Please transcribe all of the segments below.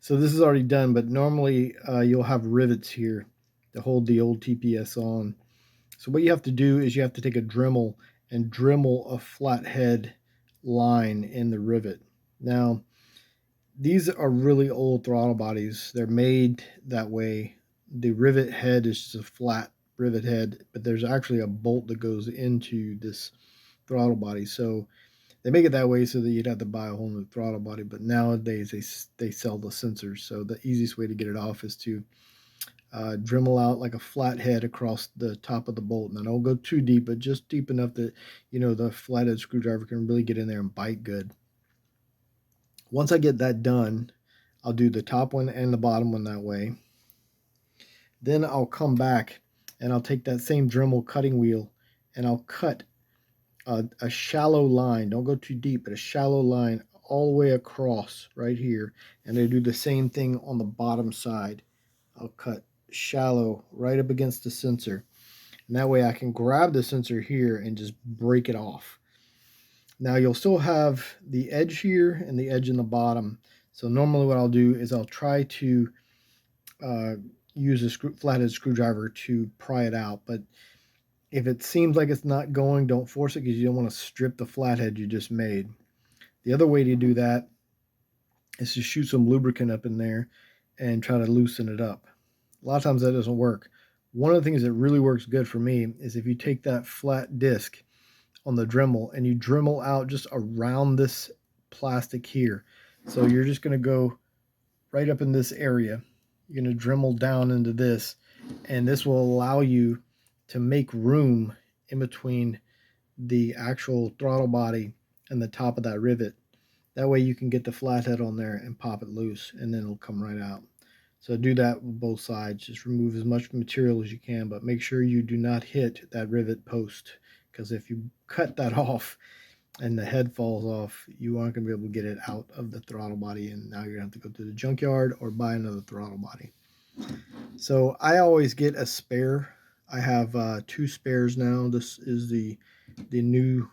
So this is already done, but normally you'll have rivets here to hold the old TPS on. So what you have to do is you have to take a Dremel and Dremel a flathead line in the rivet. Now, these are really old throttle bodies. They're made that way. The rivet head is just a flat rivet head, but there's actually a bolt that goes into this throttle body. So they make it that way so that you'd have to buy a whole new throttle body. But nowadays they sell the sensors. So the easiest way to get it off is to Dremel out like a flat head across the top of the bolt. And don't go too deep, but just deep enough that, you know, the flathead screwdriver can really get in there and bite good. Once I get that done, I'll do the top one and the bottom one that way. Then I'll come back and I'll take that same Dremel cutting wheel and I'll cut a shallow line. Don't go too deep, but a shallow line all the way across right here. And I do the same thing on the bottom side. I'll cut shallow right up against the sensor. And that way I can grab the sensor here and just break it off. Now you'll still have the edge here and the edge in the bottom. So normally what I'll do is I'll try to use a flathead screwdriver to pry it out. But if it seems like it's not going, don't force it because you don't want to strip the flathead you just made. The other way to do that is to shoot some lubricant up in there and try to loosen it up. A lot of times that doesn't work. One of the things that really works good for me is if you take that flat disc on the Dremel and you Dremel out just around this plastic here. So you're just going to go right up in this area. You're going to Dremel down into this, and this will allow you to make room in between the actual throttle body and the top of that rivet. That way you can get the flathead on there and pop it loose, and then it'll come right out. So do that with both sides. Just remove as much material as you can, but make sure you do not hit that rivet post, because if you cut that off and the head falls off, you aren't going to be able to get it out of the throttle body, and now you're going to have to go to the junkyard or buy another throttle body. So I always get a spare. I have 2 spares now. This is the new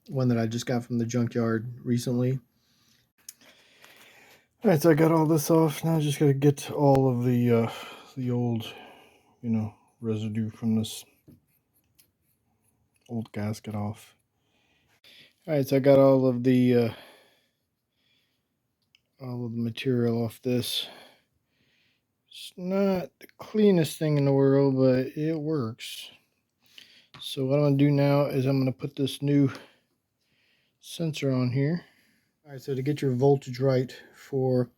one that I just got from the junkyard recently. All right, so I got all this off. Now I just got to get all of the old, you know, residue from this old gasket off. All right, so I got all of the material off this. It's not the cleanest thing in the world, but it works. So what I'm going to do now is I'm going to put this new sensor on here. All right, so to get your voltage right for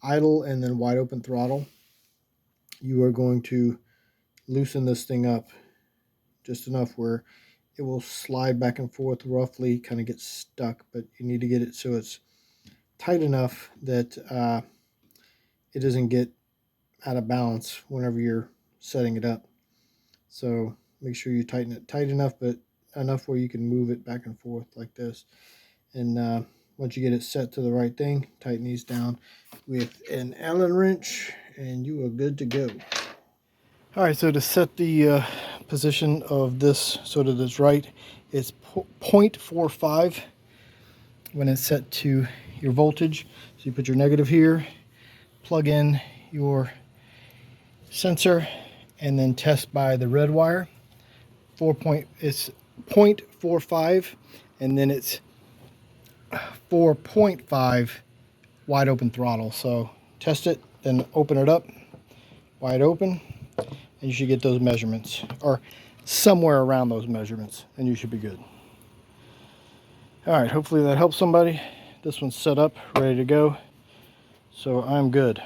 idle and then wide open throttle, you are going to loosen this thing up just enough where it will slide back and forth roughly, kind of get stuck, but you need to get it so it's tight enough that it doesn't get out of balance whenever you're setting it up. So make sure you tighten it tight enough, but enough where you can move it back and forth like this. And once you get it set to the right thing, tighten these down with an Allen wrench and you are good to go. All right, so to set the position of this so that it's right, it's 0.45 when it's set to your voltage. So you put your negative here, plug in your sensor, and then test by the red wire. It's 0.45, and then it's 4.5 wide open throttle. So test it, then open it up, wide open, and you should get those measurements, or somewhere around those measurements, and you should be good. All right, hopefully that helps somebody. This one's set up, ready to go, so I'm good.